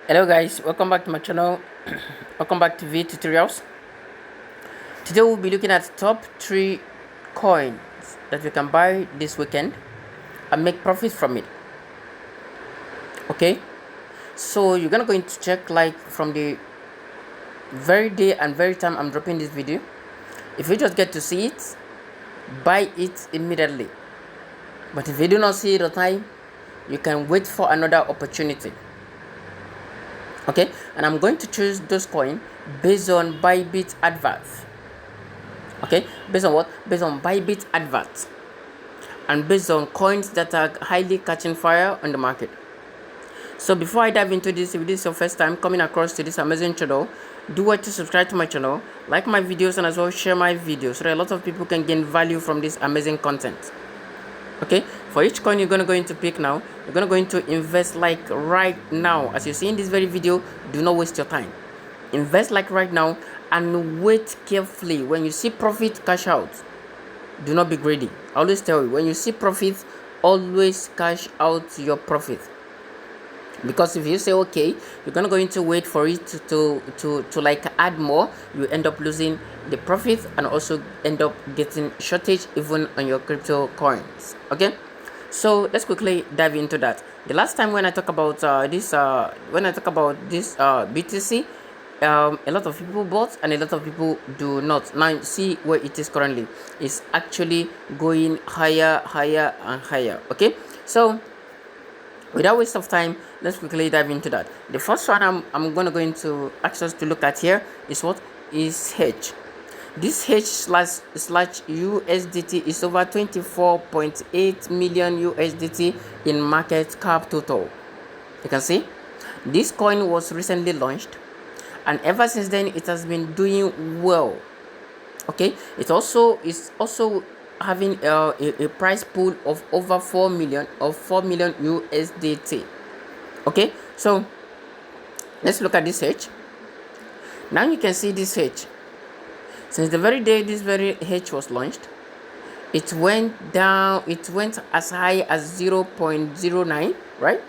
Hello guys, welcome back to my channel. Welcome back to V tutorials. Today we'll be looking at top 3 coins that you can buy this weekend and make profit from it. Okay, so you're gonna going to check like from the very day and very time I'm dropping this video. If you just get to see it, buy it immediately. But if you do not see it on time, you can wait for another opportunity. Okay, and I'm going to choose those coins based on Bybit adverts. Okay, based on what? Based on Bybit adverts and based on coins that are highly catching fire on the market. So before I dive into this, if this is your first time coming across to this amazing channel, do what to subscribe to my channel, like my videos, and as well share my videos so that a lot of people can gain value from this amazing content. Okay, for each coin you're going to go into pick now, you're going to go into invest like right now. As you see in this very video, do not waste your time. Invest like right now and wait carefully. When you see profit, cash out. Do not be greedy. I always tell you, when you see profit, always cash out your profit. Because if you say okay, you're gonna go into wait for it to like add more, you end up losing the profit and also end up getting shortage even on your crypto coins. Okay, so let's quickly dive into that. The last time when I talk about this BTC, a lot of people bought and a lot of people do not. Now see where it is currently. It's actually going higher and higher. Okay, so without waste of time, let's quickly dive into that. The first one I'm going to go into access to look at here is what is H. This H slash USDT is over 24.8 million USDT in market cap total. You can see this coin was recently launched, and ever since then it has been doing well. Okay, it also is also having a price pool of over 4 million USDT. Okay, so let's look at this H. Now you can see this H. Since the very day this very H was launched, it went down, it went as high as 0.09, right?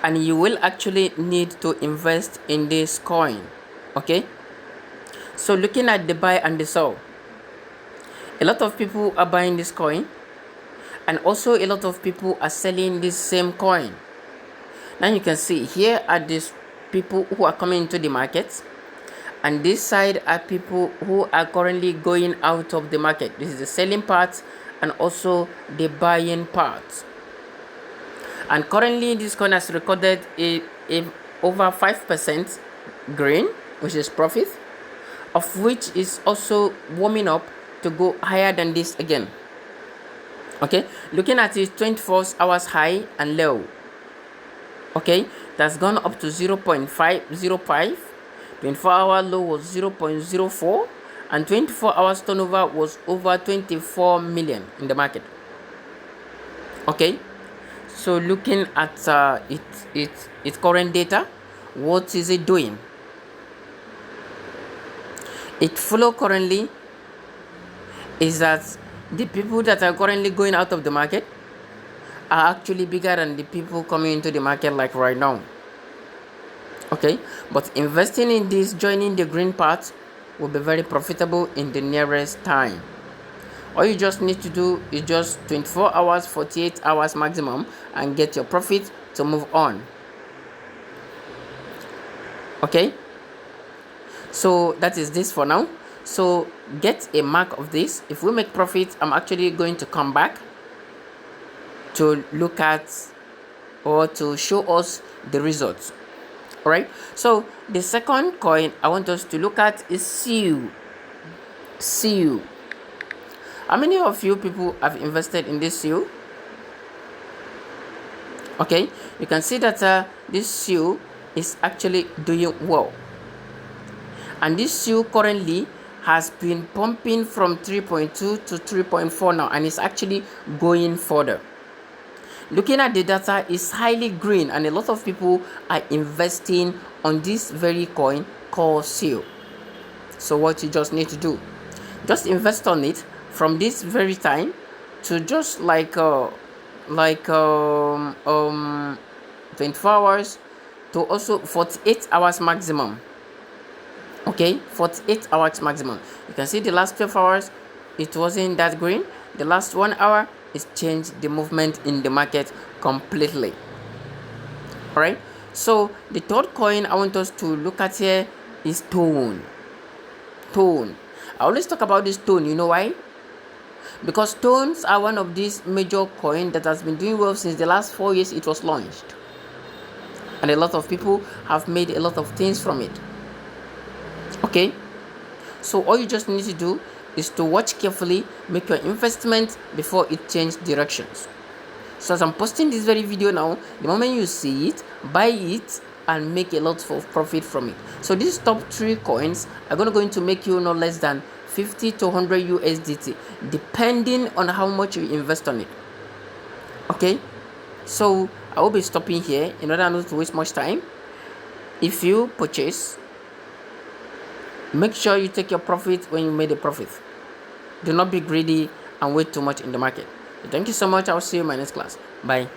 And you will actually need to invest in this coin. Okay, so looking at the buy and the sell, a lot of people are buying this coin and also a lot of people are selling this same coin. Now you can see here are these people who are coming into the market, and this side are people who are currently going out of the market. This is the selling part and also the buying part. And currently this coin has recorded a over 5% gain, which is profit, of which is also warming up to go higher than this again. Okay, looking at it, 24 hours high and low. Okay, that's gone up to 0.505. 24-hour low was 0.04, and 24 hours turnover was over 24 million in the market. Okay, so looking at its current data, what is it doing? It follow currently is that the people that are currently going out of the market are actually bigger than the people coming into the market like right now. Okay, but investing in this, joining the green part, will be very profitable in the nearest time. All you just need to do is just 24 hours, 48 hours maximum, and get your profit to move on. Okay, so that is this for now. So get a mark of this. If we make profit, I'm actually going to come back to look at or to show us the results. All right, so the second coin I want us to look at is CU. How many of you people have invested in this CU? Okay, you can see that this CU is actually doing well, and this CU currently has been pumping from 3.2 to 3.4 now, and it's actually going further. Looking at the data, is highly green, and a lot of people are investing on this very coin called CU. So what you just need to do, just invest on it from this very time to just like like 24 hours to also 48 hours maximum. Okay, 48 hours maximum. You can see the last 12 hours it wasn't that green. The last 1 hour is changed the movement in the market completely. All right, so the third coin I want us to look at here is tone. I always talk about this tone. You know why? Because tones are one of these major coin that has been doing well since the last 4 years it was launched, and a lot of people have made a lot of things from it. Okay, so all you just need to do is to watch carefully, make your investment before it changes directions. So as I'm posting this very video now, the moment you see it, buy it and make a lot of profit from it. So these top 3 coins are going to make you no less than 50 to 100 USDT, depending on how much you invest on it. Okay, so I will be stopping here in order not to waste much time. If you purchase, make sure you take your profit when you made a profit. Do not be greedy and wait too much in the market. Thank you so much. I'll see you in my next class. Bye.